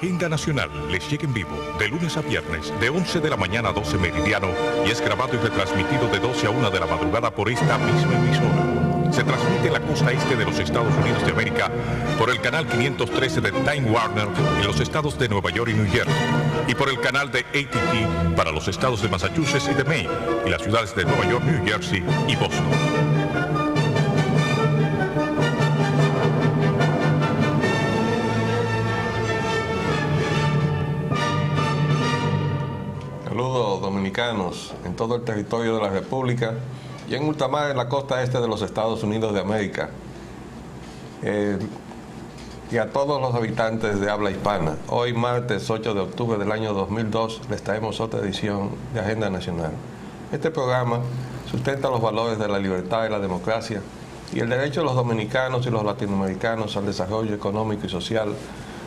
Agenda Nacional les llega en vivo de lunes a viernes de 11 de la mañana a 12 meridiano y es grabado y retransmitido de 12 a 1 de la madrugada por esta misma emisora. Se transmite en la costa este de los Estados Unidos de América por el canal 513 de Time Warner en los estados de Nueva York y New Jersey y por el canal de AT&T para los estados de Massachusetts y de Maine y las ciudades de Nueva York, New Jersey y Boston. Saludos dominicanos en todo el territorio de la República y en ultramar en la costa este de los Estados Unidos de América. Y a todos los habitantes de habla hispana. Hoy martes 8 de octubre del año 2002 les traemos otra edición de Agenda Nacional. Este programa sustenta los valores de la libertad y la democracia y el derecho de los dominicanos y los latinoamericanos al desarrollo económico y social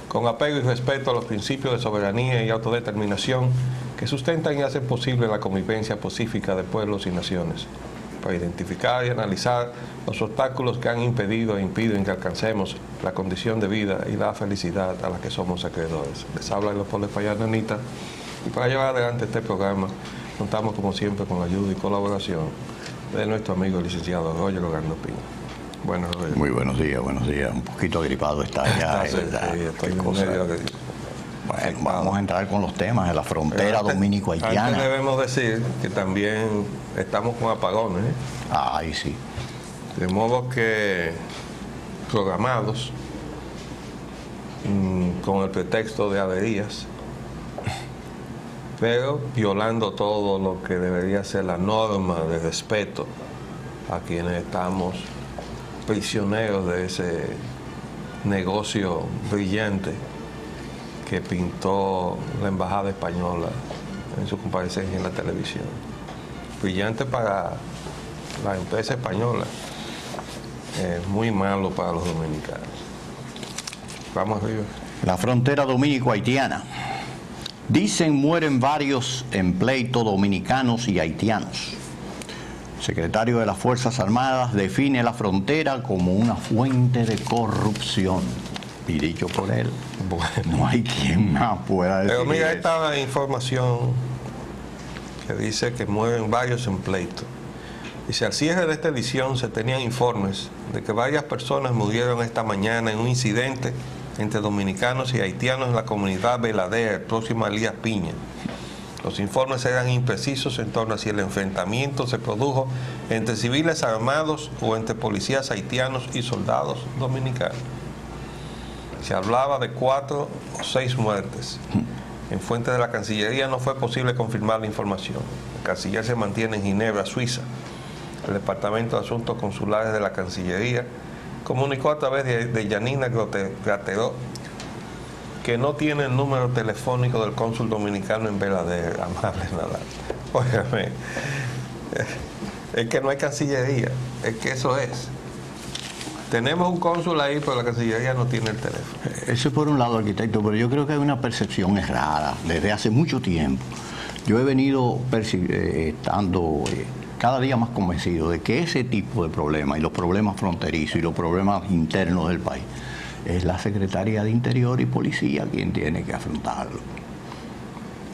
con apego y respeto a los principios de soberanía y autodeterminación que sustentan y hacen posible la convivencia pacífica de pueblos y naciones, para identificar y analizar los obstáculos que han impedido e impiden que alcancemos la condición de vida y la felicidad a la que somos acreedores. Les habla el Leopoldo Espaillat Nanita, y para llevar adelante este programa contamos como siempre con la ayuda y colaboración de nuestro amigo el licenciado Roger Logando Pina. Bueno, Roger. Muy buenos días, buenos días. Un poquito gripado está ya. Sí, estoy medio. Bueno, vamos a entrar con los temas de la frontera dominico-haitiana. Antes debemos decir que también estamos con apagones, ¿eh? Ay, sí. De modo que programados con el pretexto de averías, pero violando todo lo que debería ser la norma de respeto a quienes estamos prisioneros de ese negocio brillante que pintó la embajada española en su comparecencia en la televisión. Brillante para la empresa española, muy malo para los dominicanos. Vamos arriba. La frontera dominico-haitiana. Dicen mueren varios en pleito dominicanos y haitianos. El secretario de las Fuerzas Armadas define la frontera como una fuente de corrupción. Y dicho por él, bueno, no hay quien más pueda decir. Pero mira eso. esta información que dice que mueren varios en pleito. Dice, al cierre de esta edición se tenían informes de que varias personas murieron esta mañana en un incidente entre dominicanos y haitianos en la comunidad Veladea, próxima a Elías Piña. Los informes eran imprecisos en torno a si el enfrentamiento se produjo entre civiles armados o entre policías haitianos y soldados dominicanos. Se hablaba de 4 o 6 muertes. En fuentes de la Cancillería no fue posible confirmar la información. El canciller se mantiene en Ginebra, Suiza. El Departamento de Asuntos Consulares de la Cancillería comunicó a través de Yanina Grateró que no tiene el número telefónico del cónsul dominicano en Belader, amable Nadal. Óigame, es que no hay Cancillería, es que eso es. Tenemos un cónsul ahí, pero la Cancillería no tiene el teléfono. Eso es por un lado, arquitecto, pero yo creo que hay una percepción errada desde hace mucho tiempo. Yo he venido estando cada día más convencido de que ese tipo de problemas, y los problemas fronterizos y los problemas internos del país, es la Secretaría de Interior y Policía quien tiene que afrontarlo.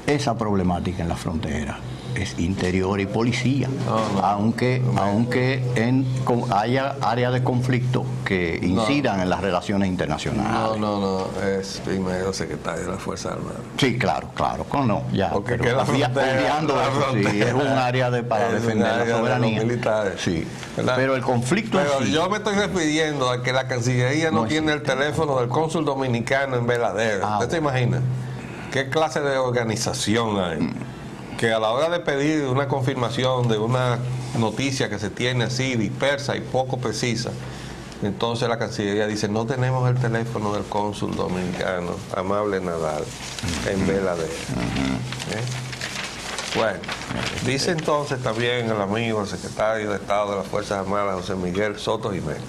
Esa problemática en la frontera es interior y policía, aunque haya áreas de conflicto que incidan en las relaciones internacionales. No, es primero secretario de la Fuerza Armada. Sí, claro, ya. Porque pero la frontera, sí, es un área para defender la soberanía. De los militares, sí, ¿verdad? Pero el conflicto Pero sí, yo me estoy refiriendo a que la Cancillería no tiene el teléfono del cónsul dominicano en Veladero. ¿Usted se imagina? ¿Qué clase de organización hay? Que a la hora de pedir una confirmación de una noticia que se tiene así dispersa y poco precisa, entonces la Cancillería dice, no tenemos el teléfono del cónsul dominicano, amable Nadal, en Veladero. Bueno, dice entonces también el amigo, el secretario de Estado de las Fuerzas Armadas, José Miguel Soto Jiménez,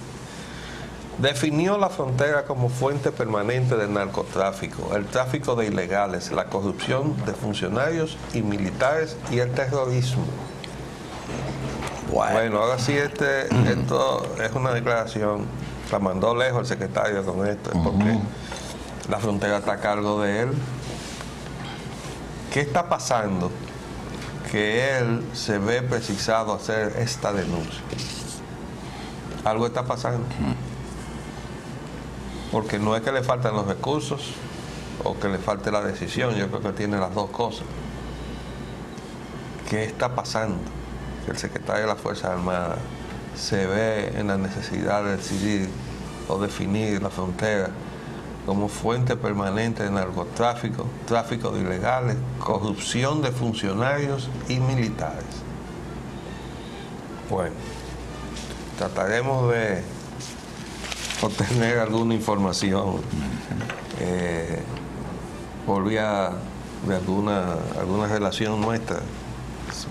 definió la frontera como fuente permanente del narcotráfico, el tráfico de ilegales, la corrupción de funcionarios y militares y el terrorismo. Bueno, ahora sí esto es una declaración, la mandó lejos el secretario con esto, porque La frontera está a cargo de él. ¿Qué está pasando? Que él se ve precisado a hacer esta denuncia. Algo está pasando. Porque no es que le faltan los recursos o que le falte la decisión, yo creo que tiene las dos cosas. ¿Qué está pasando? Que el secretario de las Fuerzas Armadas se ve en la necesidad de decidir o definir la frontera como fuente permanente de narcotráfico, tráfico de ilegales, corrupción de funcionarios y militares. Bueno, trataremos de obtener alguna información por vía de alguna relación nuestra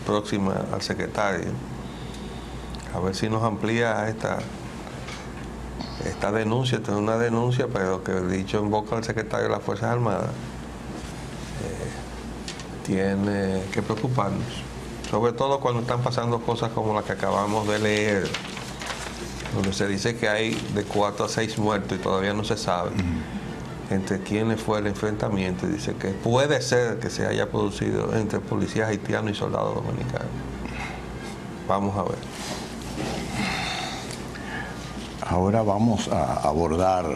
próxima al secretario, a ver si nos amplía esta denuncia. Esta es una denuncia, pero que dicho en boca del secretario de las Fuerzas Armadas, tiene que preocuparnos, sobre todo cuando están pasando cosas como las que acabamos de leer, donde se dice que hay de 4 a 6 muertos y todavía no se sabe entre quiénes fue el enfrentamiento. Y dice que puede ser que se haya producido entre policías haitianos y soldados dominicanos. Vamos a ver. Ahora vamos a abordar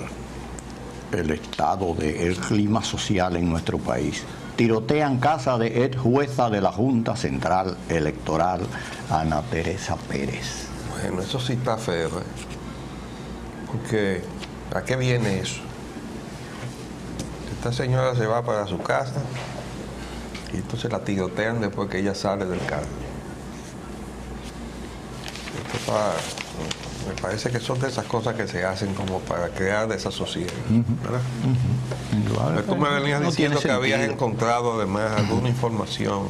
el estado del clima social en nuestro país. Tirotean casa de ex jueza de la Junta Central Electoral, Ana Teresa Pérez. Bueno, eso sí está feo, porque ¿a qué viene eso? Esta señora se va para su casa y entonces la tirotean después que ella sale del carro. Me parece que son de esas cosas que se hacen como para crear desasosiego, ¿verdad? Tú me venías diciendo que habías encontrado además alguna información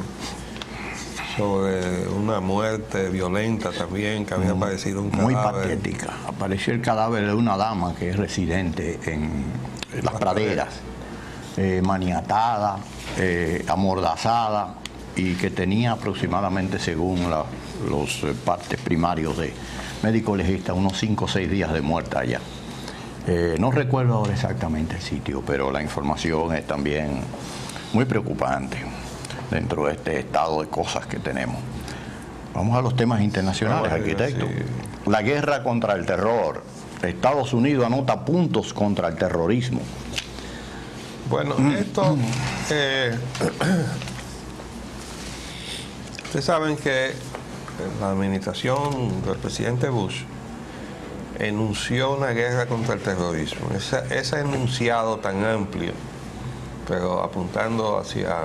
sobre una muerte violenta también, que había aparecido un cadáver. Muy patética. Apareció el cadáver de una dama que es residente en Las Praderas, maniatada, amordazada, y que tenía aproximadamente, según los partes primarios de médico legista, unos 5 o 6 días de muerta allá. No recuerdo ahora exactamente el sitio, pero la información es también muy preocupante dentro de este estado de cosas que tenemos. Vamos a los temas internacionales, arquitecto. Sí. La guerra contra el terror. Estados Unidos anota puntos contra el terrorismo. Bueno, esto... ustedes saben que la administración del presidente Bush enunció una guerra contra el terrorismo. Ese enunciado tan amplio, pero apuntando hacia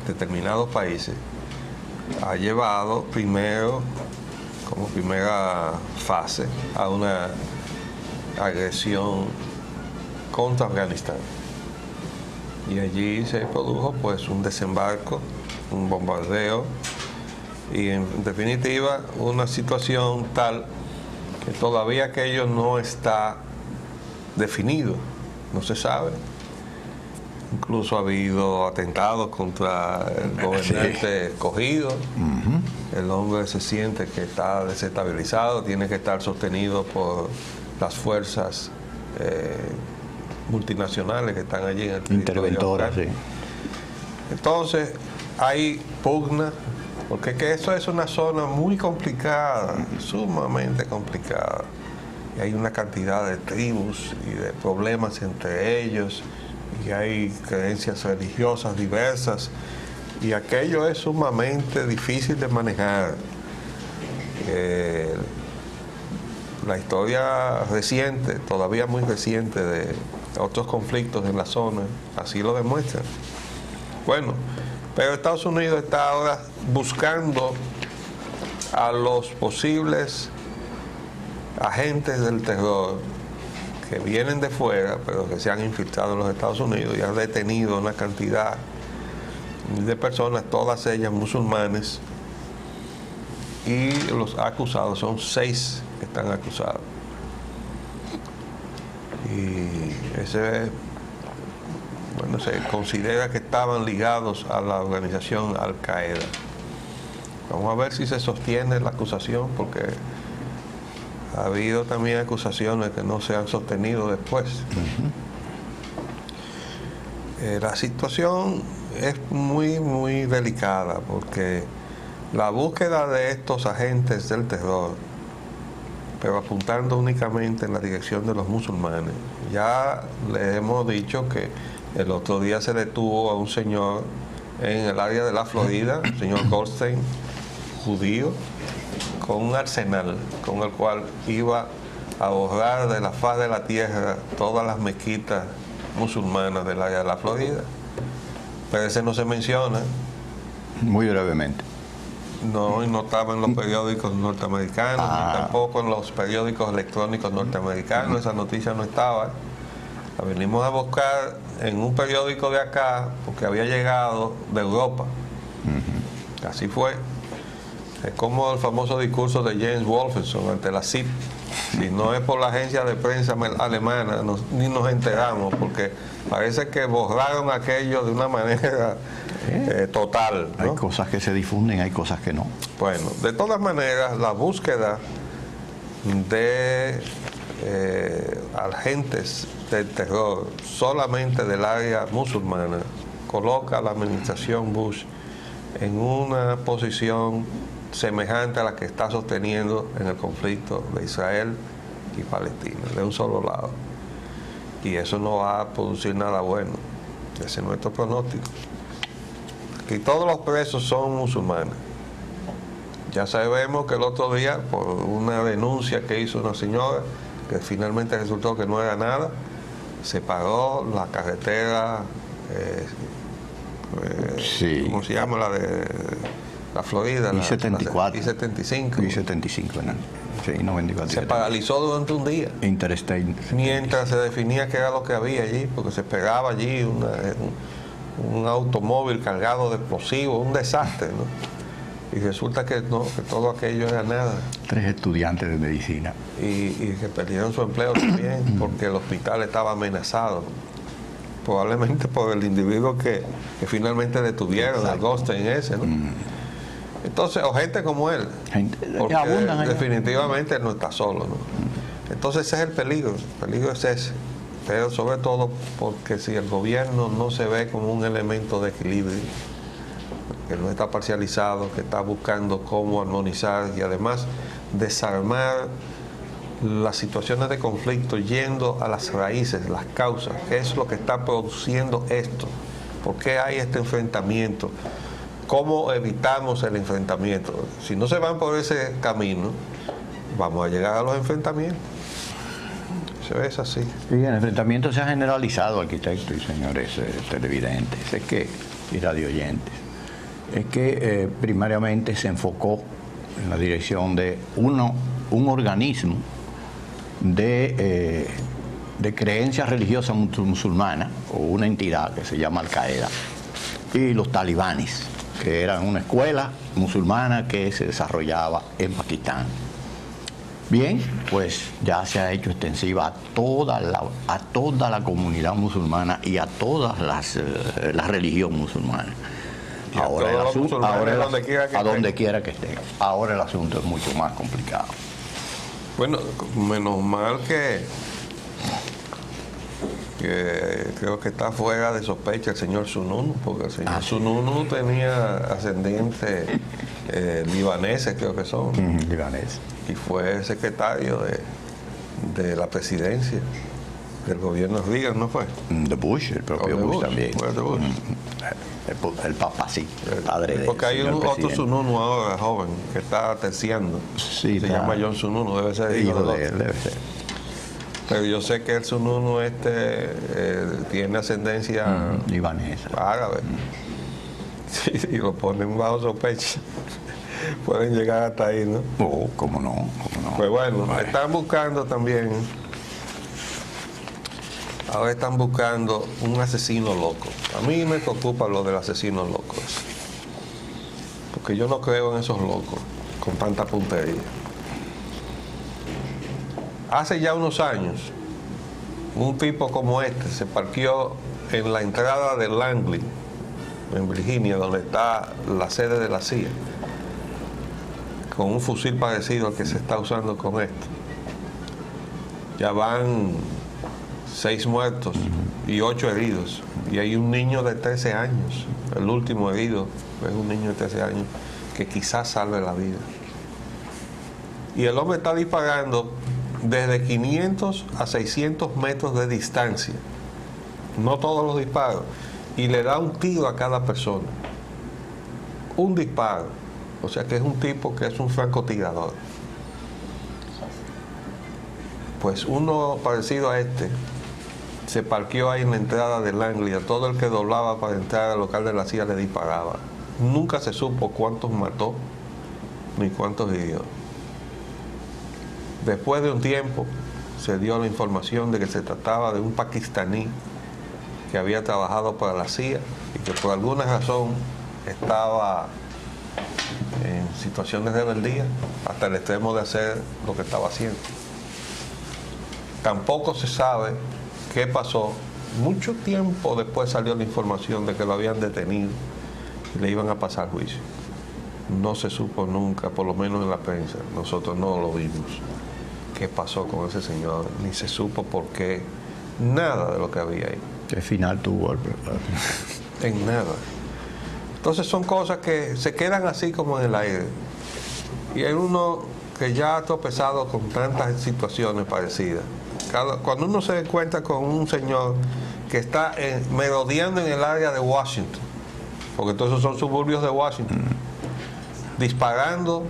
determinados países, ha llevado primero, como primera fase, a una agresión contra Afganistán. Y allí se produjo pues un desembarco, un bombardeo y en definitiva una situación tal que todavía aquello no está definido, no se sabe. Incluso ha habido atentados contra el gobernante escogido. El hombre se siente que está desestabilizado, tiene que estar sostenido por las fuerzas multinacionales que están allí en el territorio. Interventoras, sí. Entonces, hay pugna, porque que eso es una zona muy complicada, sumamente complicada. Y hay una cantidad de tribus y de problemas entre ellos, y hay creencias religiosas diversas, y aquello es sumamente difícil de manejar. La historia reciente, todavía muy reciente, de otros conflictos en la zona, así lo demuestra. Bueno, pero Estados Unidos está ahora buscando a los posibles agentes del terror que vienen de fuera, pero que se han infiltrado en los Estados Unidos y han detenido una cantidad de personas, todas ellas musulmanes, y los acusados, son 6 que están acusados. Y se considera que estaban ligados a la organización Al-Qaeda. Vamos a ver si se sostiene la acusación, porque ha habido también acusaciones que no se han sostenido después. La situación es muy, muy delicada porque la búsqueda de estos agentes del terror, pero apuntando únicamente en la dirección de los musulmanes, ya le hemos dicho que el otro día se detuvo a un señor en el área de la Florida, el señor Goldstein, judío, con un arsenal con el cual iba a borrar de la faz de la tierra todas las mezquitas musulmanas del área de la Florida. Pero ese no se menciona. Muy brevemente. No, y no estaba en los periódicos norteamericanos, ni tampoco en los periódicos electrónicos norteamericanos. Esa noticia no estaba. La venimos a buscar en un periódico de acá, porque había llegado de Europa. Así fue. Es como el famoso discurso de James Wolfenson ante la CIP. Si no es por la agencia de prensa alemana, ni nos enteramos, porque parece que borraron aquello de una manera total, ¿no? Hay cosas que se difunden, hay cosas que no. Bueno, de todas maneras, la búsqueda de agentes del terror solamente del área musulmana coloca a la administración Bush en una posición semejante a la que está sosteniendo en el conflicto de Israel y Palestina, de un solo lado. Y eso no va a producir nada bueno. Ese es nuestro pronóstico. Aquí todos los presos son musulmanes. Ya sabemos que el otro día, por una denuncia que hizo una señora, que finalmente resultó que no era nada, se paró la carretera, sí. ¿Cómo se llama? La de la Florida. I-74. I-75. I-75, ¿no? Sí, 94. Se paralizó durante un día. Interstate. Mientras se definía qué era lo que había allí, porque se pegaba allí un automóvil cargado de explosivos, un desastre, ¿no? Y resulta que no, que todo aquello era nada. 3 estudiantes de medicina. Y que perdieron su empleo también, porque el hospital estaba amenazado. Probablemente por el individuo que finalmente detuvieron, el Goldstein ese, ¿no? Entonces, o gente como él, porque definitivamente él no está solo, ¿no? Entonces ese es el peligro es ese, pero sobre todo porque si el gobierno no se ve como un elemento de equilibrio, que no está parcializado, que está buscando cómo armonizar y además desarmar las situaciones de conflicto yendo a las raíces, las causas, qué es lo que está produciendo esto, por qué hay este enfrentamiento, cómo evitamos el enfrentamiento. Si no se van por ese camino, vamos a llegar a los enfrentamientos. Eso es así. Sí, el enfrentamiento se ha generalizado, arquitecto y señores televidentes, es que, y radioyentes, es que primariamente se enfocó en la dirección de un organismo de creencia religiosa musulmana, o una entidad que se llama Al-Qaeda, y los talibanes, que eran una escuela musulmana que se desarrollaba en Pakistán. Bien, pues ya se ha hecho extensiva a toda la comunidad musulmana y a todas la religión musulmana. Ahora el asunto, a donde quiera que estén. Ahora el asunto es mucho más complicado. Bueno, menos mal que creo que está fuera de sospecha el señor Sununu, porque el señor Sununu tenía ascendientes libaneses, creo que son. Libaneses. Y fue secretario de la presidencia del gobierno Reagan, ¿no fue? De Bush, el propio Bush también. Fue de Bush. El Papa, sí, el padre de porque hay otro Sununu ahora, joven, que está terciando. Sí, se llama John Sununu, debe ser hijo de él, debe ser. Pero yo sé que el Sununu tiene ascendencia libanesa, árabe. Sí, y lo ponen bajo sospecha. Pueden llegar hasta ahí, ¿no? Oh, cómo no. Pues bueno, están buscando también. Ahora están buscando un asesino loco. A mí me preocupa lo del asesino loco. Porque yo no creo en esos locos con tanta puntería. Hace ya unos años, un tipo como este se parqueó en la entrada de Langley, en Virginia, donde está la sede de la CIA, con un fusil parecido al que se está usando con esto. Ya van 6 muertos y 8 heridos. Y hay un niño de 13 años, el último herido, es un niño de 13 años, que quizás salve la vida. Y el hombre está disparando desde 500 a 600 metros de distancia, no todos los disparos, y le da un tiro a cada persona. Un disparo, o sea que es un tipo que es un francotirador. Pues uno parecido a este se parqueó ahí en la entrada del ángulo y a todo el que doblaba para entrar al local de la CIA le disparaba. Nunca se supo cuántos mató ni cuántos hirió. Después de un tiempo se dio la información de que se trataba de un pakistaní que había trabajado para la CIA y que por alguna razón estaba en situación de rebeldía hasta el extremo de hacer lo que estaba haciendo. Tampoco se sabe qué pasó. Mucho tiempo después salió la información de que lo habían detenido y le iban a pasar juicio. No se supo nunca, por lo menos en la prensa. Nosotros no lo vimos. ¿Qué pasó con ese señor? Ni se supo por qué. Nada de lo que había ahí. ¿Qué final tuvo? En nada. Entonces son cosas que se quedan así como en el aire. Y hay uno que ya ha tropezado con tantas situaciones parecidas. Cuando uno se encuentra con un señor que está merodeando en el área de Washington, porque todos esos son suburbios de Washington, disparando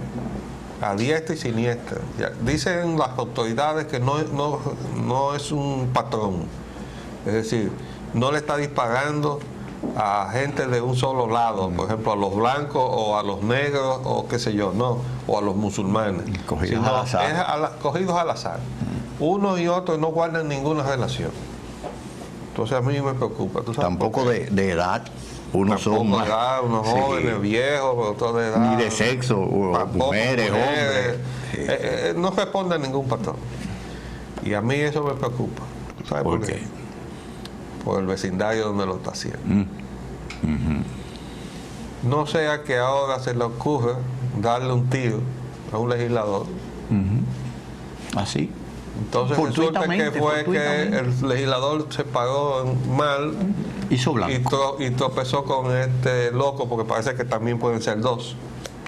a diestra y siniestra. Dicen las autoridades que no es un patrón, es decir, no le está disparando a gente de un solo lado, por ejemplo a los blancos o a los negros o qué sé yo, no, o a los musulmanes, cogidos al azar. Cogidos al azar. Uno y otro no guardan ninguna relación. Entonces a mí me preocupa. ¿Tú sabes? Tampoco de edad. Unos son más, unos jóvenes, viejos, otros de edad. Ni de sexo, mujeres, hombres. No responde a ningún patrón. Y a mí eso me preocupa. ¿Tú sabes por qué? Por el vecindario donde lo está haciendo. No sea que ahora se le ocurra darle un tiro a un legislador. Así. Entonces resulta que fue que el legislador se paró mal, hizo blanco y tropezó con este loco, porque parece que también pueden ser dos.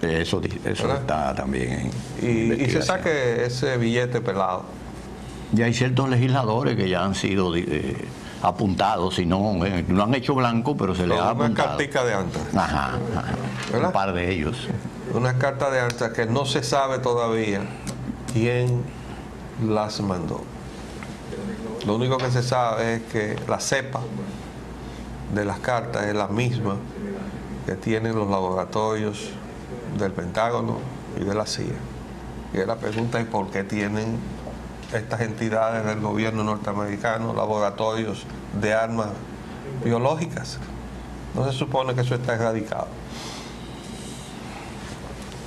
Eso está también en y se saque ese billete pelado. Y hay ciertos legisladores que ya han sido apuntados, si no lo han hecho blanco, pero se les ha apuntado. Una cartica de antes. Ajá. Un par de ellos. Una carta de antes que no se sabe todavía quién las mandó. Lo único que se sabe es que la cepa de las cartas es la misma que tienen los laboratorios del Pentágono y de la CIA. Y la pregunta es por qué tienen estas entidades del gobierno norteamericano laboratorios de armas biológicas. No se supone que eso está erradicado.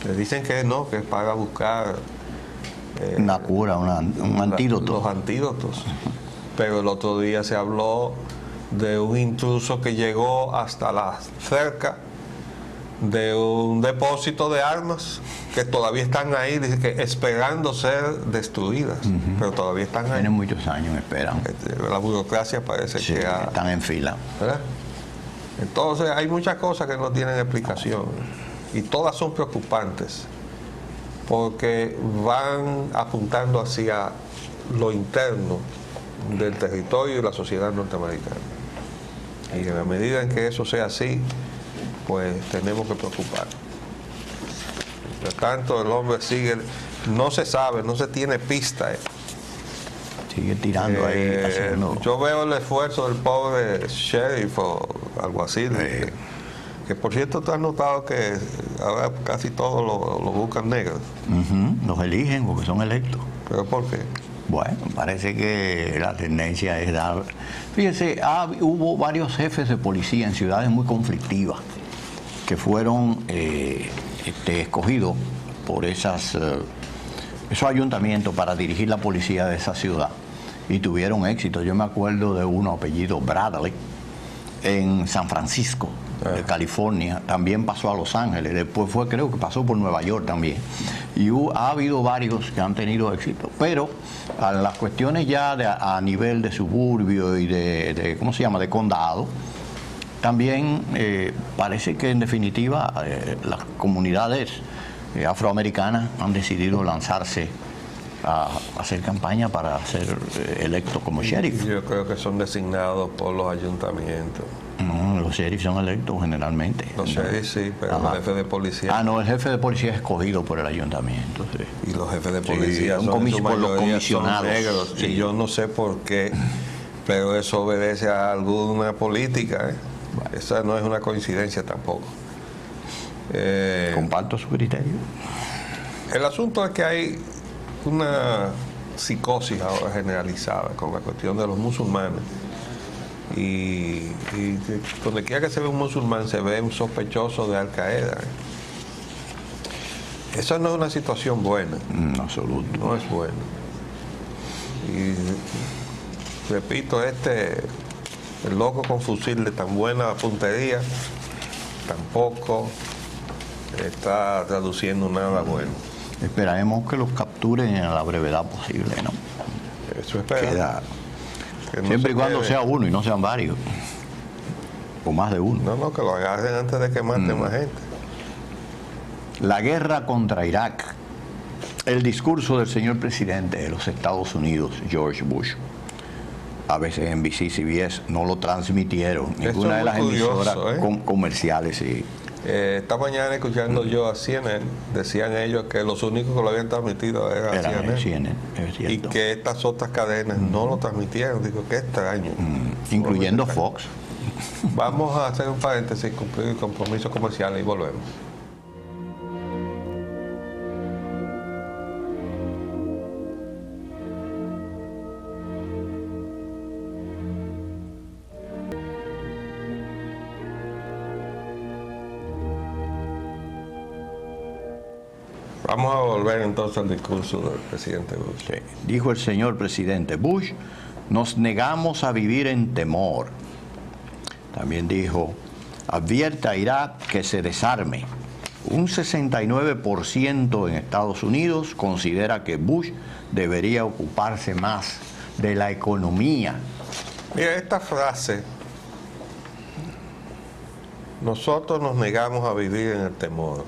Le dicen que no, que es para buscar una cura, un antídoto. Los antídotos. Pero el otro día se habló de un intruso que llegó hasta cerca de un depósito de armas que todavía están ahí, dice que esperando ser destruidas, pero todavía están ahí. Tienen muchos años esperando. La burocracia parece que están en fila. ¿Verdad? Entonces hay muchas cosas que no tienen explicación y todas son preocupantes, porque van apuntando hacia lo interno del territorio y la sociedad norteamericana. Y en la medida en que eso sea así, pues tenemos que preocuparnos. Por tanto, el hombre sigue, no se sabe, no se tiene pista. Sigue tirando ahí. Yo veo el esfuerzo del pobre sheriff o algo así. Que por cierto, tú has notado que ahora casi todos lo buscan negros. Los eligen porque son electos. ¿Pero por qué? Bueno, parece que la tendencia es dar... Fíjese, hubo varios jefes de policía en ciudades muy conflictivas que fueron escogidos por esos ayuntamientos para dirigir la policía de esa ciudad y tuvieron éxito. Yo me acuerdo de uno apellido Bradley en San Francisco, de California, también pasó a Los Ángeles, después creo que pasó por Nueva York también. Y ha habido varios que han tenido éxito, pero a las cuestiones ya a nivel de suburbio y de ¿cómo se llama?, de condado, también parece que en definitiva las comunidades afroamericanas han decidido lanzarse a hacer campaña para ser electos como sheriff. Yo creo que son designados por los ayuntamientos. No, los sheriffs son electos generalmente. Los sheriffs sí, pero Ajá. los jefes de policía. Ah, no, el jefe de policía es escogido por el ayuntamiento. Sí. Y los jefes de policía un son, en su por los mayoría comisionados. son negros. Sí. Y yo no sé por qué, pero eso obedece a alguna política. Bueno. Esa no es una coincidencia tampoco. Comparto su criterio. El asunto es que hay una psicosis ahora generalizada con la cuestión de los musulmanes. Y donde quiera que se ve un musulmán se ve un sospechoso de Al Qaeda. Esa no es una situación buena. En absoluto. No es buena. Y repito, el loco con fusil de tan buena puntería tampoco está traduciendo nada bueno. Esperaremos que los capturen a la brevedad posible, ¿no? Eso espera. Que no Siempre y se cuando quede. sea uno y no sean varios. O más de uno. No, que lo agarren antes de que maten más gente. La guerra contra Irak. El discurso del señor presidente de los Estados Unidos, George Bush. A veces NBC, CBS no lo transmitieron. Ninguna de las emisoras comerciales, sí. Esta mañana escuchando yo a CNN, decían ellos que los únicos que lo habían transmitido eran CNN. Es cierto. Y que estas otras cadenas no lo transmitieron. Digo, qué extraño. Incluyendo Fox. Vamos a hacer un paréntesis, cumplir el compromiso comercial y volvemos. Vamos a volver entonces al discurso del presidente Bush. Sí. Dijo el señor presidente Bush, nos negamos a vivir en temor. También dijo, advierte a Irak que se desarme. Un 69% en Estados Unidos considera que Bush debería ocuparse más de la economía. Mira, esta frase, nosotros nos negamos a vivir en el temor,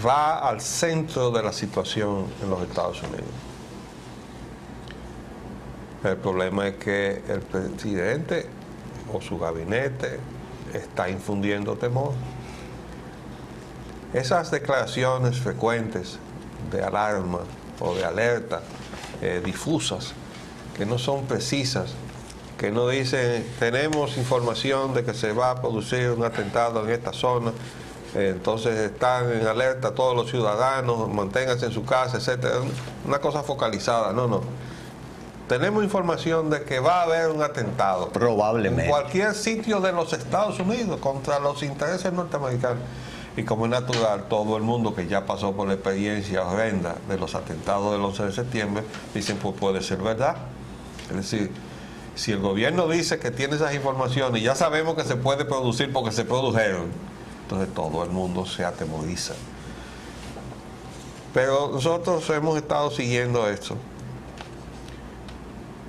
va al centro de la situación en los Estados Unidos. El problema es que el presidente o su gabinete está infundiendo temor. Esas declaraciones frecuentes de alarma o de alerta difusas, que no son precisas, que no dicen tenemos información de que se va a producir un atentado en esta zona, entonces están en alerta todos los ciudadanos, manténganse en su casa, etcétera. Una cosa focalizada, no. Tenemos información de que va a haber un atentado. Probablemente. En cualquier sitio de los Estados Unidos contra los intereses norteamericanos. Y como es natural, todo el mundo que ya pasó por la experiencia horrenda de los atentados del 11 de septiembre, dicen, pues puede ser verdad. Es decir, si el gobierno dice que tiene esas informaciones y ya sabemos que se puede producir porque se produjeron, entonces todo el mundo se atemoriza. Pero nosotros hemos estado siguiendo esto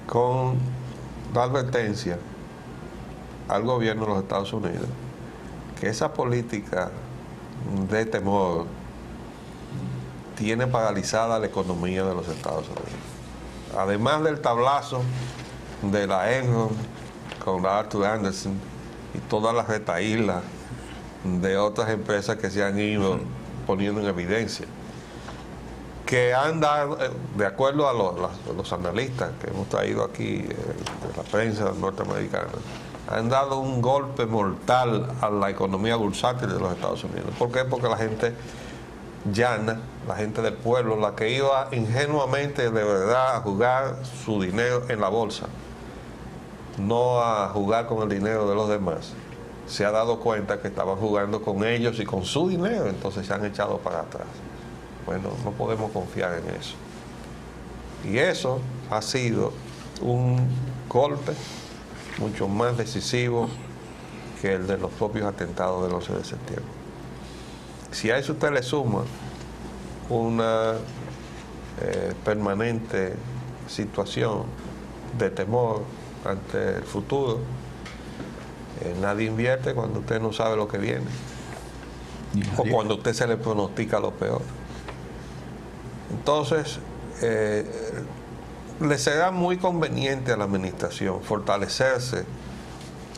con la advertencia al gobierno de los Estados Unidos que esa política de temor tiene paralizada la economía de los Estados Unidos. Además del tablazo de la Enron con la Arthur Andersen y todas las retahílas de otras empresas que se han ido poniendo en evidencia, que han dado, de acuerdo a los analistas que hemos traído aquí de la prensa norteamericana, han dado un golpe mortal a la economía bursátil de los Estados Unidos. ¿Por qué? Porque la gente llana, la gente del pueblo, la que iba ingenuamente de verdad a jugar su dinero en la bolsa, no a jugar con el dinero de los demás, se ha dado cuenta que estaban jugando con ellos y con su dinero, entonces se han echado para atrás. Bueno, no podemos confiar en eso. Y eso ha sido un golpe mucho más decisivo que el de los propios atentados del 11 de septiembre. Si a eso usted le suma una permanente situación de temor ante el futuro. Nadie invierte cuando usted no sabe lo que viene o cuando usted se le pronostica lo peor. Entonces, le será muy conveniente a la administración fortalecerse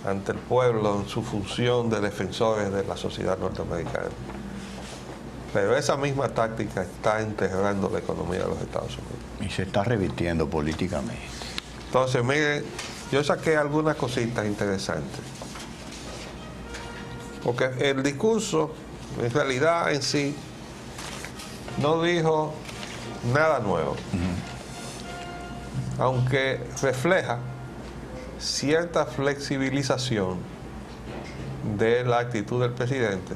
ante el pueblo en su función de defensores de la sociedad norteamericana. Pero esa misma táctica está enterrando la economía de los Estados Unidos. Y se está revirtiendo políticamente. Entonces, miren, yo saqué algunas cositas interesantes. Porque el discurso, en realidad en sí, no dijo nada nuevo. Aunque refleja cierta flexibilización de la actitud del presidente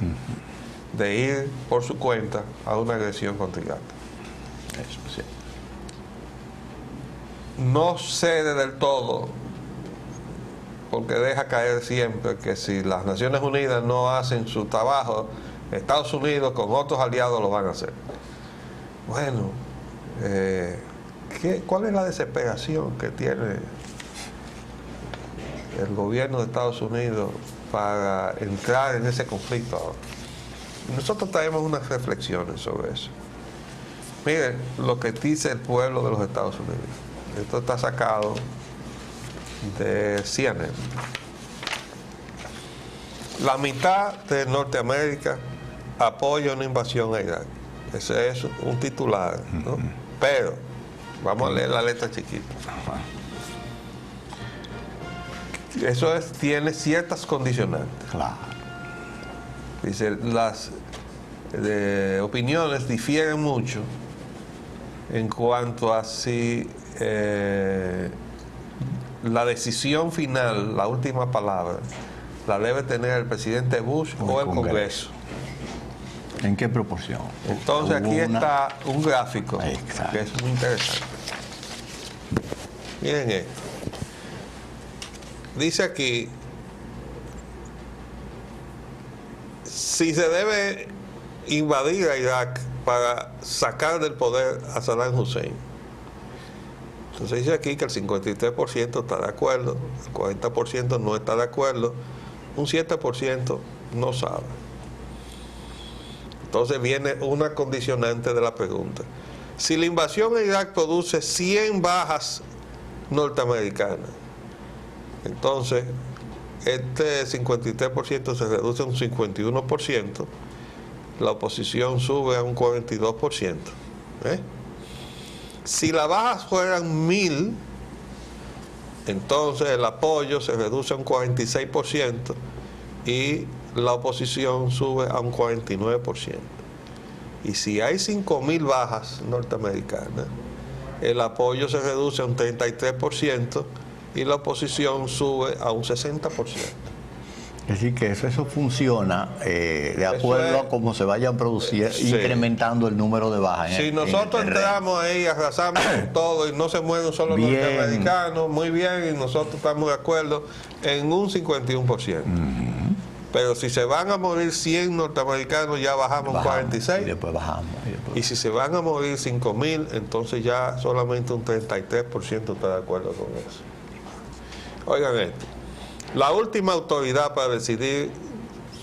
de ir por su cuenta a una agresión contra Irak. Eso sí. No cede del todo, porque deja caer siempre que si las Naciones Unidas no hacen su trabajo, Estados Unidos con otros aliados lo van a hacer. Bueno, ¿cuál es la desesperación que tiene el gobierno de Estados Unidos para entrar en ese conflicto ahora? Nosotros traemos unas reflexiones sobre eso. Miren lo que dice el pueblo de los Estados Unidos. Esto está sacado de CNN. La mitad de Norteamérica apoya una invasión a Irak. Ese es un titular, ¿no? Pero, vamos a leer la letra chiquita. Eso tiene ciertas condicionantes. Claro. Dice, las opiniones difieren mucho en cuanto a si la decisión final, la última palabra, la debe tener el presidente Bush o el Congreso. ¿En qué proporción? Entonces aquí está un gráfico. Exacto. Que es muy interesante. Miren esto. Dice aquí, si se debe invadir a Irak para sacar del poder a Saddam Hussein. Entonces dice aquí que el 53% está de acuerdo, el 40% no está de acuerdo, un 7% no sabe. Entonces viene una condicionante de la pregunta. Si la invasión a Irak produce 100 bajas norteamericanas, entonces este 53% se reduce a un 51%, la oposición sube a un 42%. Si las bajas fueran 1000, entonces el apoyo se reduce a un 46% y la oposición sube a un 49%. Y si hay 5000 bajas norteamericanas, el apoyo se reduce a un 33% y la oposición sube a un 60%. Es decir, que eso funciona de acuerdo a cómo se vayan produciendo, incrementando el número de bajas. Si nosotros entramos ahí, arrasamos con todo y no se muere un solo norteamericano, muy bien, y nosotros estamos de acuerdo en un 51%. Pero si se van a morir 100 norteamericanos, ya bajamos un 46%. Y después bajamos. Y si se van a morir 5000, entonces ya solamente un 33% está de acuerdo con eso. Oigan esto. La última autoridad para decidir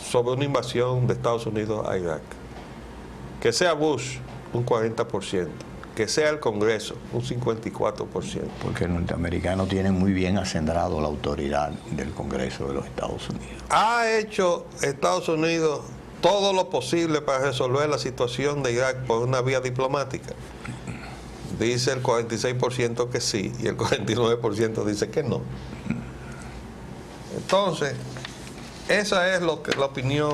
sobre una invasión de Estados Unidos a Irak, que sea Bush, un 40%, que sea el Congreso, un 54%. Porque el norteamericano tiene muy bien acendrado la autoridad del Congreso de los Estados Unidos. ¿Ha hecho Estados Unidos todo lo posible para resolver la situación de Irak por una vía diplomática? Dice el 46% que sí y el 49% dice que no. Entonces, esa es la opinión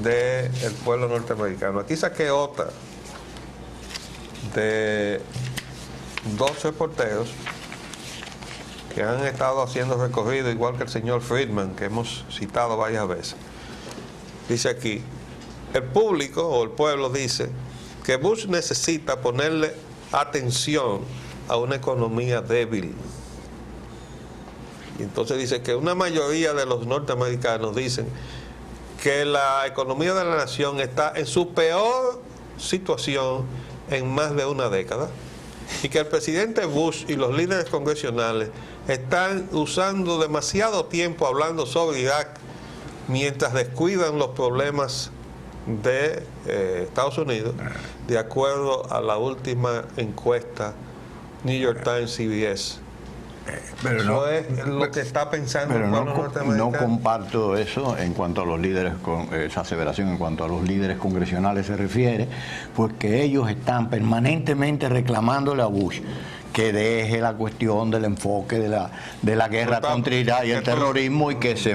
del pueblo norteamericano. Aquí saqué otra de 2 reporteros que han estado haciendo recorrido, igual que el señor Friedman, que hemos citado varias veces. Dice aquí, el público o el pueblo dice que Bush necesita ponerle atención a una economía débil. Y entonces dice que una mayoría de los norteamericanos dicen que la economía de la nación está en su peor situación en más de una década y que el presidente Bush y los líderes congresionales están usando demasiado tiempo hablando sobre Irak mientras descuidan los problemas de Estados Unidos, de acuerdo a la última encuesta New York Times CBS. Pero eso es lo que está pensando el pueblo norteamericano. No comparto eso en cuanto a los líderes, esa aseveración en cuanto a los líderes congresionales se refiere, pues que ellos están permanentemente reclamándole a Bush que deje la cuestión del enfoque de la guerra contra Irak y el terrorismo y que se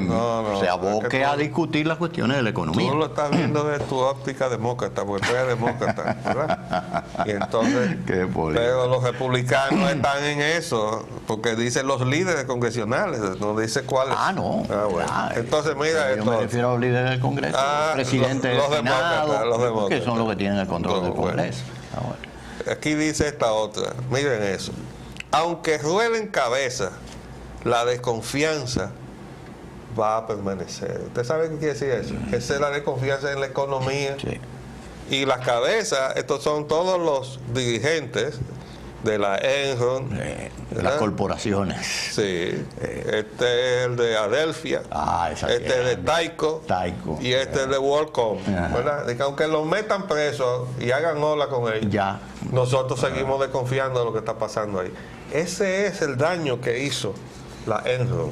aboque a discutir las cuestiones de la economía. Tú lo estás viendo desde tu óptica demócrata, porque tú eres demócrata, ¿verdad? Y entonces, pero los republicanos están en eso, porque dicen los líderes congresionales, no dice cuáles. No. Bueno. Entonces, mira yo esto. me refiero a los líderes del Congreso, los presidentes del Senado, los demócratas, que son los que tienen el control del Congreso. Bueno. Aquí dice esta otra, miren eso. Aunque ruede en cabeza, la desconfianza va a permanecer. ¿Usted sabe qué quiere decir eso? Esa es la desconfianza en la economía. Sí. Y las cabezas, estos son todos los dirigentes de la Enron, de las corporaciones. Sí. Este es el de Adelphia, este es de Tyco, y este es de WorldCom, ¿verdad? De que aunque los metan presos y hagan ola con ellos, nosotros seguimos desconfiando de lo que está pasando ahí. Ese es el daño que hizo la Enron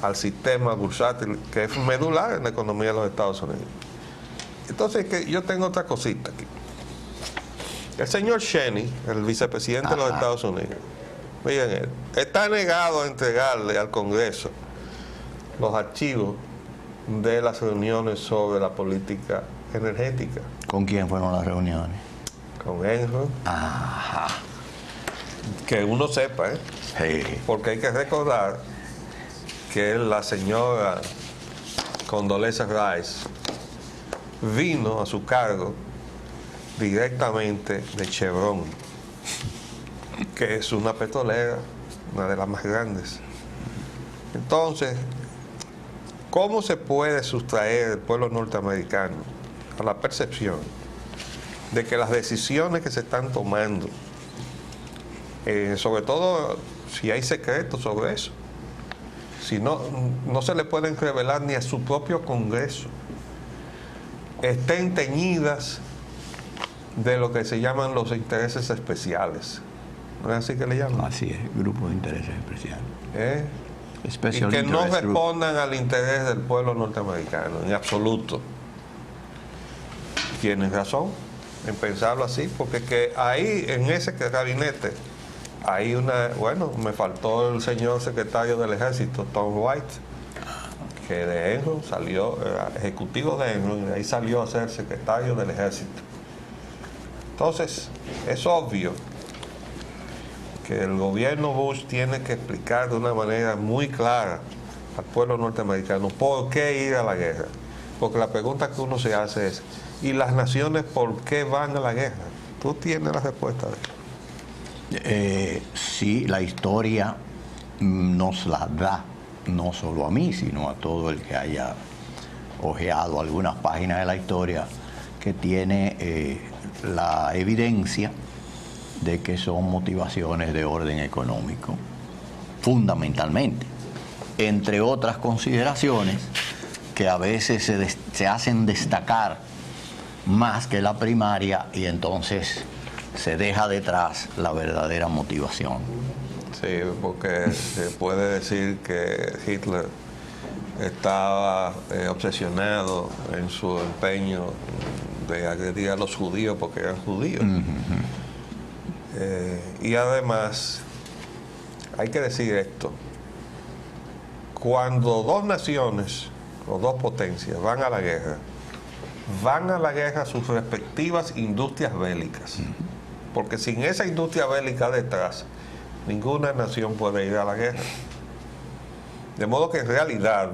al sistema bursátil, que es medular en la economía de los Estados Unidos. Entonces, que yo tengo otra cosita aquí. El señor Cheney, el vicepresidente de los Estados Unidos, miren él, está negado a entregarle al Congreso los archivos de las reuniones sobre la política energética. ¿Con quién fueron las reuniones? Con Enron. Que uno sepa, Sí. Porque hay que recordar que la señora Condoleezza Rice vino a su cargo directamente de Chevron, que es una petrolera, una de las más grandes. Entonces, ¿cómo se puede sustraer el pueblo norteamericano a la percepción de que las decisiones que se están tomando, sobre todo si hay secretos sobre eso, si no se le pueden revelar ni a su propio Congreso, estén teñidas de lo que se llaman los intereses especiales? ¿No es así que le llaman? Así es, grupo de intereses especiales. Y que no respondan al interés del pueblo norteamericano, en absoluto. Tienen razón en pensarlo así, porque que ahí, en ese gabinete, hay me faltó el señor secretario del Ejército, Tom White, que de Enron salió, ejecutivo de Enron, y de ahí salió a ser secretario del Ejército. Entonces, es obvio que el gobierno Bush tiene que explicar de una manera muy clara al pueblo norteamericano por qué ir a la guerra. Porque la pregunta que uno se hace es, ¿y las naciones por qué van a la guerra? ¿Tú tienes la respuesta de eso? Sí, la historia nos la da, no solo a mí, sino a todo el que haya hojeado algunas páginas de la historia, que tiene la evidencia de que son motivaciones de orden económico, fundamentalmente, entre otras consideraciones que a veces se hacen destacar más que la primaria, y entonces se deja detrás la verdadera motivación. Sí, porque se puede decir que Hitler estaba obsesionado en su empeño de agredir a los judíos porque eran judíos. Y además, hay que decir esto: cuando dos naciones o dos potencias van a la guerra a sus respectivas industrias bélicas, porque sin esa industria bélica detrás, ninguna nación puede ir a la guerra. De modo que en realidad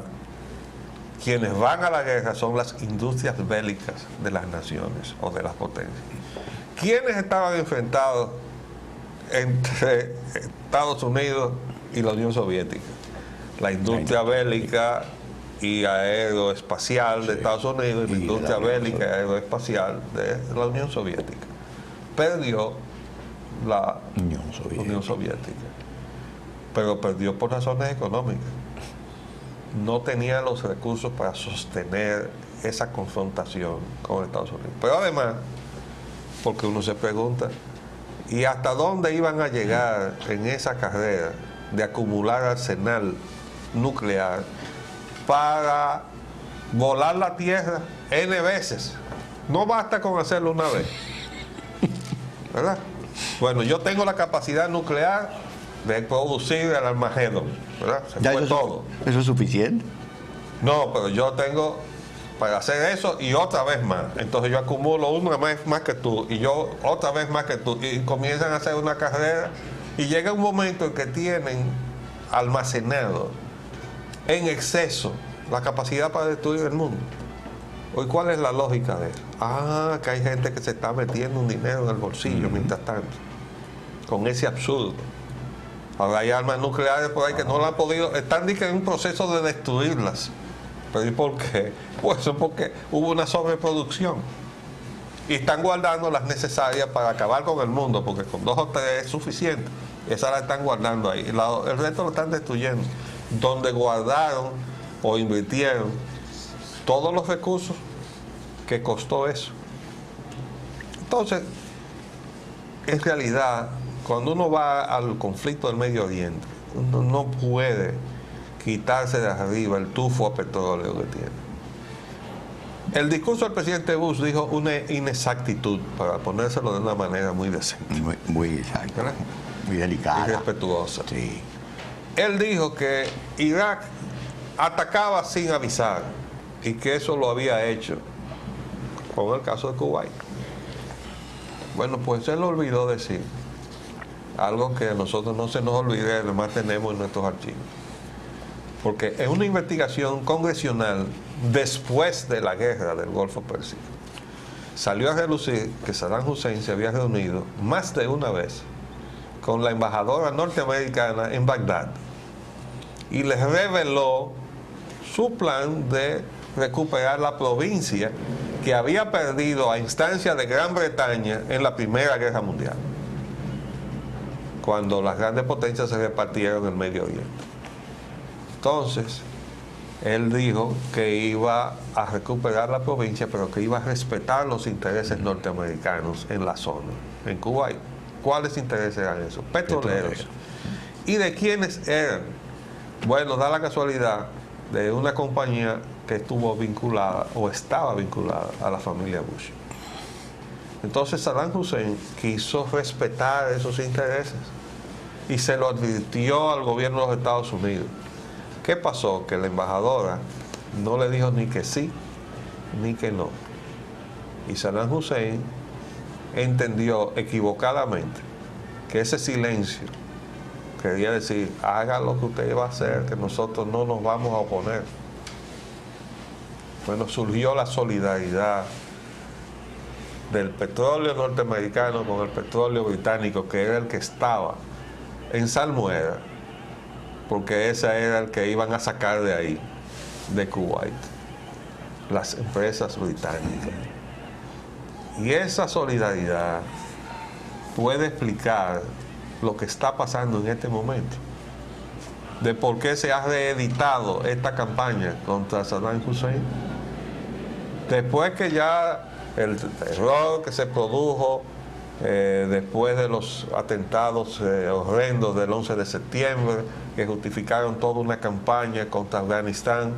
quienes van a la guerra son las industrias bélicas de las naciones o de las potencias. ¿Quiénes estaban enfrentados entre Estados Unidos y la Unión Soviética? La industria bélica y aeroespacial de Estados Unidos y la Y industria de la Unión bélica aeroespacial de la Unión Soviética. Perdió la Unión Soviética, pero perdió por razones económicas. No tenía los recursos para sostener esa confrontación con Estados Unidos. Pero además, porque uno se pregunta, ¿y hasta dónde iban a llegar en esa carrera de acumular arsenal nuclear para volar la Tierra N veces? No basta con hacerlo una vez, ¿verdad? Bueno, yo tengo la capacidad nuclear de producir el Armagedón, ¿verdad? Se fue todo. ¿Eso es suficiente? No, pero yo tengo para hacer eso y otra vez más. Entonces yo acumulo una vez más que tú y yo otra vez más que tú y comienzan a hacer una carrera y llega un momento en que tienen almacenado en exceso la capacidad para destruir el mundo. ¿Y cuál es la lógica de eso? Ah, que hay gente que se está metiendo un dinero en el bolsillo mientras tanto, con ese absurdo. Ahora hay armas nucleares por ahí que no la han podido, están en un proceso de destruirlas. ¿Pero y por qué? Pues eso porque hubo una sobreproducción. Y están guardando las necesarias para acabar con el mundo, porque con 2 o 3 es suficiente. Esas las están guardando ahí. El resto lo están destruyendo. Donde guardaron o invirtieron todos los recursos que costó eso. Entonces, en realidad, cuando uno va al conflicto del Medio Oriente, uno no puede quitarse de arriba el tufo a petróleo que tiene. El discurso del presidente Bush dijo una inexactitud, para ponérselo de una manera muy decente. Muy exacto. ¿Verdad? Muy delicada. Y respetuosa. Sí. Él dijo que Irak atacaba sin avisar y que eso lo había hecho con el caso de Kuwait. Bueno, pues él olvidó decir algo que a nosotros no se nos olvide, además tenemos en nuestros archivos. Porque en una investigación congresional después de la guerra del Golfo Pérsico, salió a relucir que Saddam Hussein se había reunido más de una vez con la embajadora norteamericana en Bagdad y les reveló su plan de recuperar la provincia que había perdido a instancia de Gran Bretaña en la Primera Guerra Mundial, cuando las grandes potencias se repartieron en el Medio Oriente. Entonces, él dijo que iba a recuperar la provincia, pero que iba a respetar los intereses norteamericanos en la zona, en Kuwait. ¿Cuáles intereses eran esos? Petroleros. ¿Y de quiénes eran? Bueno, da la casualidad de una compañía que estuvo vinculada o estaba vinculada a la familia Bush. Entonces Saddam Hussein quiso respetar esos intereses y se lo advirtió al gobierno de los Estados Unidos. ¿Qué pasó? Que la embajadora no le dijo ni que sí ni que no. Y Saddam Hussein entendió equivocadamente que ese silencio quería decir, haga lo que usted va a hacer, que nosotros no nos vamos a oponer. Bueno, surgió la solidaridad del petróleo norteamericano con el petróleo británico, que era el que estaba en salmuera, porque ese era el que iban a sacar de ahí, de Kuwait, las empresas británicas. Y esa solidaridad puede explicar lo que está pasando en este momento, de por qué se ha reeditado esta campaña contra Saddam Hussein, después que ya el terror que se produjo después de los atentados horrendos del 11 de septiembre, que justificaron toda una campaña contra Afganistán,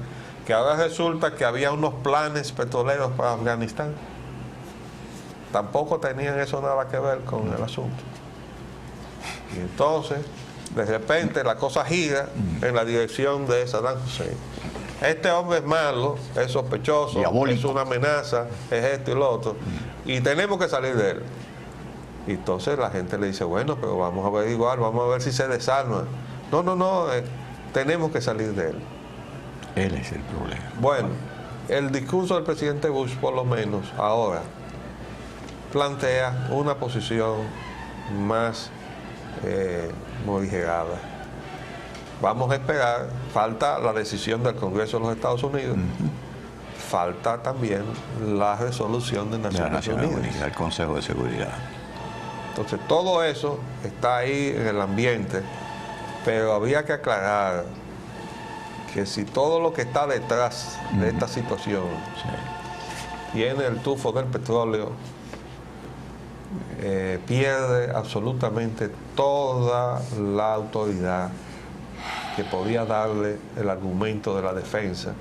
que ahora resulta que había unos planes petroleros para Afganistán. Tampoco tenían eso nada que ver con el asunto. Y entonces, de repente, la cosa gira en la dirección de Saddam Hussein. Este hombre es malo, es sospechoso, diabólico, es una amenaza, es esto y lo otro, y tenemos que salir de él. Y entonces la gente le dice, bueno, pero vamos a averiguar, vamos a ver si se desarma. No, tenemos que salir de él. Él es el problema. Bueno, el discurso del presidente Bush, por lo menos ahora, plantea una posición más morigerada. vamos a esperar, falta la decisión del Congreso de los Estados Unidos, falta también la resolución de De las Naciones Naciones Unidas. Unidas, el Consejo de Seguridad. Entonces todo eso está ahí en el ambiente, pero había que aclarar que si todo lo que está detrás de esta situación tiene el tufo del petróleo, pierde absolutamente toda la autoridad que podía darle el argumento de la defensa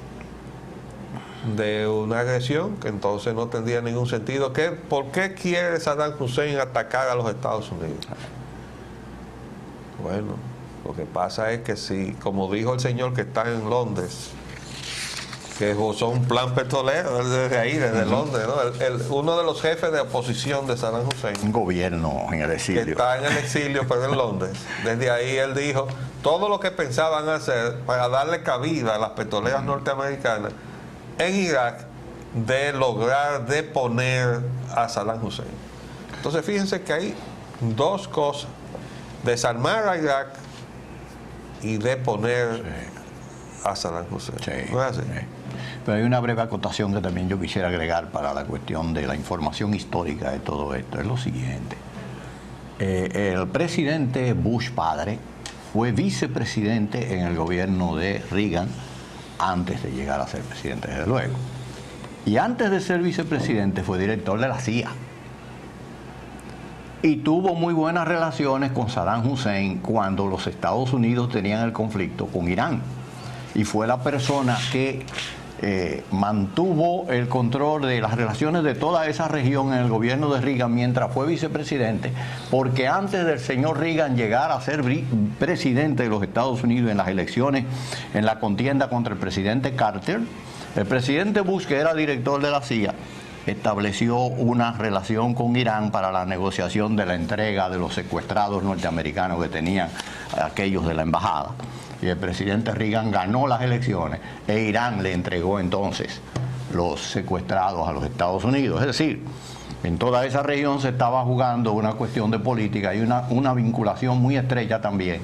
de una agresión que entonces no tendría ningún sentido. ¿Por qué quiere Saddam Hussein atacar a los Estados Unidos? Bueno, lo que pasa es que si, como dijo el señor que está en Londres, que usó un plan petrolero desde ahí, desde Londres, ¿no? Uno de los jefes de oposición de Saddam Hussein, Un gobierno en el que exilio. está en el exilio, pero en Londres. Desde ahí él dijo todo lo que pensaban hacer para darle cabida a las petroleras norteamericanas en Irak, de lograr deponer a Saddam Hussein. Entonces fíjense que hay dos cosas: desarmar a Irak y deponer a Saddam Hussein. Sí, ¿No es así? sí. Pero hay una breve acotación que también yo quisiera agregar para la cuestión de la información histórica de todo esto. Es lo siguiente. El presidente Bush padre fue vicepresidente en el gobierno de Reagan antes de llegar a ser presidente, desde luego. Y antes de ser vicepresidente fue director de la CIA. Y tuvo muy buenas relaciones con Saddam Hussein cuando los Estados Unidos tenían el conflicto con Irán. Y fue la persona que mantuvo el control de las relaciones de toda esa región en el gobierno de Reagan mientras fue vicepresidente, porque antes del señor Reagan llegar a ser presidente de los Estados Unidos en las elecciones, en la contienda contra el presidente Carter, el presidente Bush, que era director de la CIA, estableció una relación con Irán para la negociación de la entrega de los secuestrados norteamericanos que tenían aquellos de la embajada. Y el presidente Reagan ganó las elecciones e Irán le entregó entonces los secuestrados a los Estados Unidos. Es decir, en toda esa región se estaba jugando una cuestión de política y una vinculación muy estrecha también,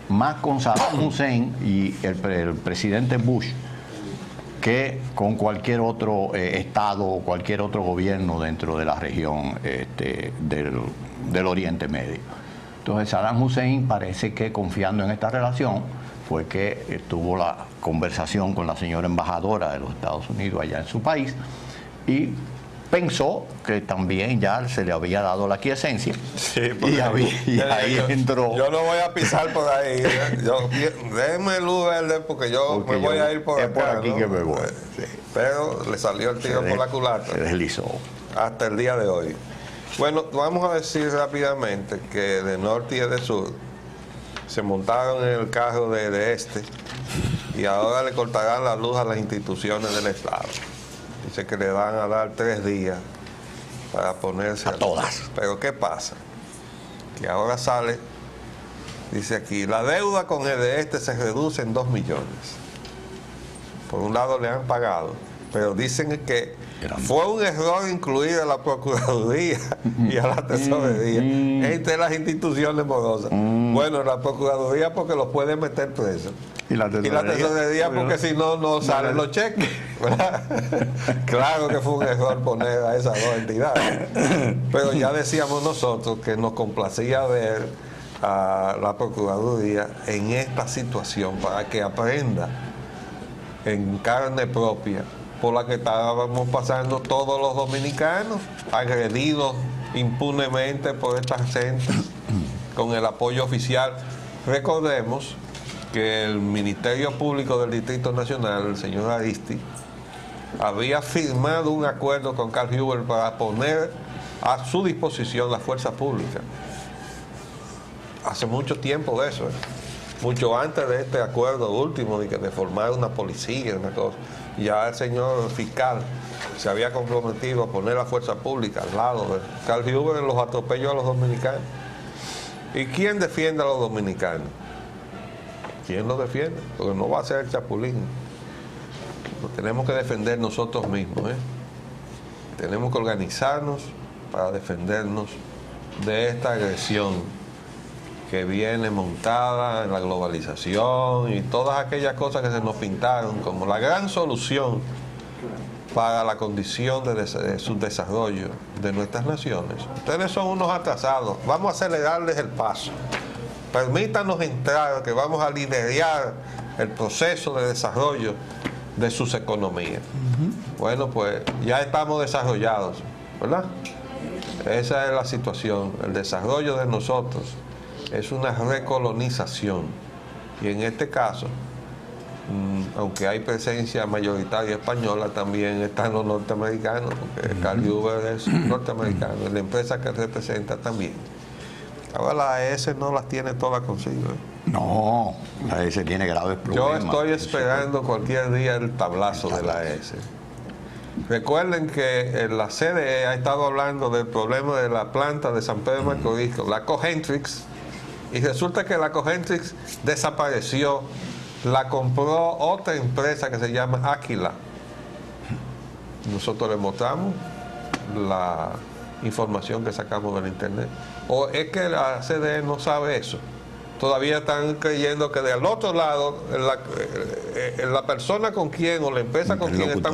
más con Saddam Hussein y el presidente Bush que con cualquier otro estado o cualquier otro gobierno dentro de la región del Oriente Medio. Entonces Saddam Hussein parece que, confiando en esta relación, fue que tuvo la conversación con la señora embajadora de los Estados Unidos allá en su país y pensó que también ya se le había dado la quiesencia. Sí, y ahí entró. Yo no voy a pisar por ahí. Déjeme luz verde porque me voy a ir por acá. Es por aquí, ¿no? Que me voy. Sí. Pero le salió el tiro por la culata. Se deslizó. Hasta el día de hoy. Bueno, vamos a decir rápidamente que de norte y de sur se montaron en el carro de este y ahora le cortarán la luz a las instituciones del Estado. Dice que le van a dar 3 días para ponerse a todas. Pero ¿qué pasa? Que ahora sale, dice aquí, la deuda con el de este se reduce en 2 millones. Por un lado le han pagado, pero dicen que fue un error incluir a la Procuraduría y a la Tesorería entre las instituciones morosas. Bueno, la Procuraduría porque los puede meter presos. Y la Tesorería porque si no, no salen los cheques. ¿Verdad? Claro que fue un error poner a esas dos entidades. Pero ya decíamos nosotros que nos complacía ver a la Procuraduría en esta situación para que aprenda en carne propia por la que estábamos pasando todos los dominicanos, agredidos impunemente por estas gentes con el apoyo oficial. Recordemos que el Ministerio Público del Distrito Nacional, el señor Aristi, había firmado un acuerdo con Carl Huber para poner a su disposición la fuerza pública. Hace mucho tiempo de eso, mucho antes de este acuerdo último de formar una policía, una cosa. Ya el señor fiscal se había comprometido a poner la fuerza pública al lado de Carl Huber en los atropellos a los dominicanos. ¿Y quién defiende a los dominicanos? ¿Quién los defiende? Porque no va a ser el Chapulín. Lo tenemos que defender nosotros mismos. Tenemos que organizarnos para defendernos de esta agresión que viene montada en la globalización y todas aquellas cosas que se nos pintaron como la gran solución para la condición de su desarrollo de nuestras naciones. Ustedes son unos atrasados, vamos a acelerarles el paso. Permítanos entrar, que vamos a liderar el proceso de desarrollo de sus economías. Bueno, pues ya estamos desarrollados, ¿verdad? Esa es la situación. El desarrollo de nosotros es una recolonización. Y en este caso, aunque hay presencia mayoritaria española, también están los norteamericanos, porque Carl Uber es norteamericano, y la empresa que representa también. Ahora la AES no las tiene todas consigo. No, la AES tiene graves problemas. Yo estoy esperando cualquier día el tablazo de la AES. Recuerden que la CDE ha estado hablando del problema de la planta de San Pedro de Macorís, la Cogentrix, y resulta que la Cogentrix desapareció, la compró otra empresa que se llama Aquila. Nosotros le mostramos la información que sacamos del internet. ¿O es que la CDE no sabe eso? Todavía están creyendo que del otro lado, la persona con quien o la empresa con quien está,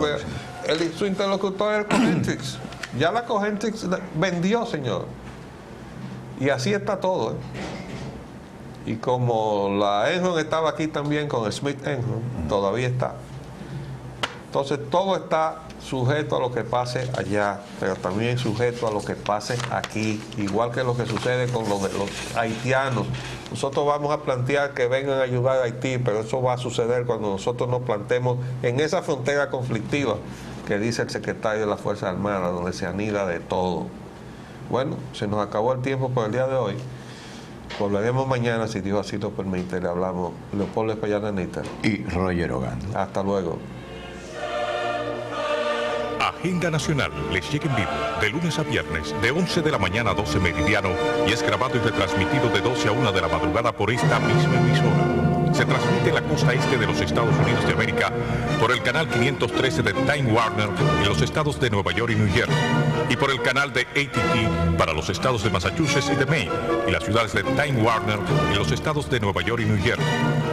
su interlocutor es el Cogentrix. Ya la Cogentrix vendió, señor. Y así está todo. Y como la Enron estaba aquí también con Smith Enron, todavía está. Entonces todo está sujeto a lo que pase allá, pero también sujeto a lo que pase aquí, igual que lo que sucede con los haitianos. Nosotros vamos a plantear que vengan a ayudar a Haití, pero eso va a suceder cuando nosotros nos plantemos en esa frontera conflictiva que dice el secretario de las Fuerzas Armadas, donde se anida de todo. Bueno, se nos acabó el tiempo por el día de hoy. Volveremos mañana, si Dios así lo permite. Le hablamos Leopoldo Espellananita y Roger Ogando. Hasta luego. Agenda Nacional les llega en vivo de lunes a viernes de 11 de la mañana a 12 meridiano y es grabado y retransmitido de 12 a 1 de la madrugada por esta misma emisora. Se transmite en la costa este de los Estados Unidos de América por el canal 513 de Time Warner en los estados de Nueva York y New Jersey y por el canal de AT&T para los estados de Massachusetts y de Maine y las ciudades de Time Warner en los estados de Nueva York y New Jersey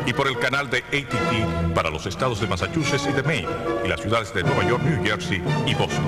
y por el canal de AT&T para los estados de Massachusetts y de Maine y las ciudades de Nueva York, New Jersey y Boston.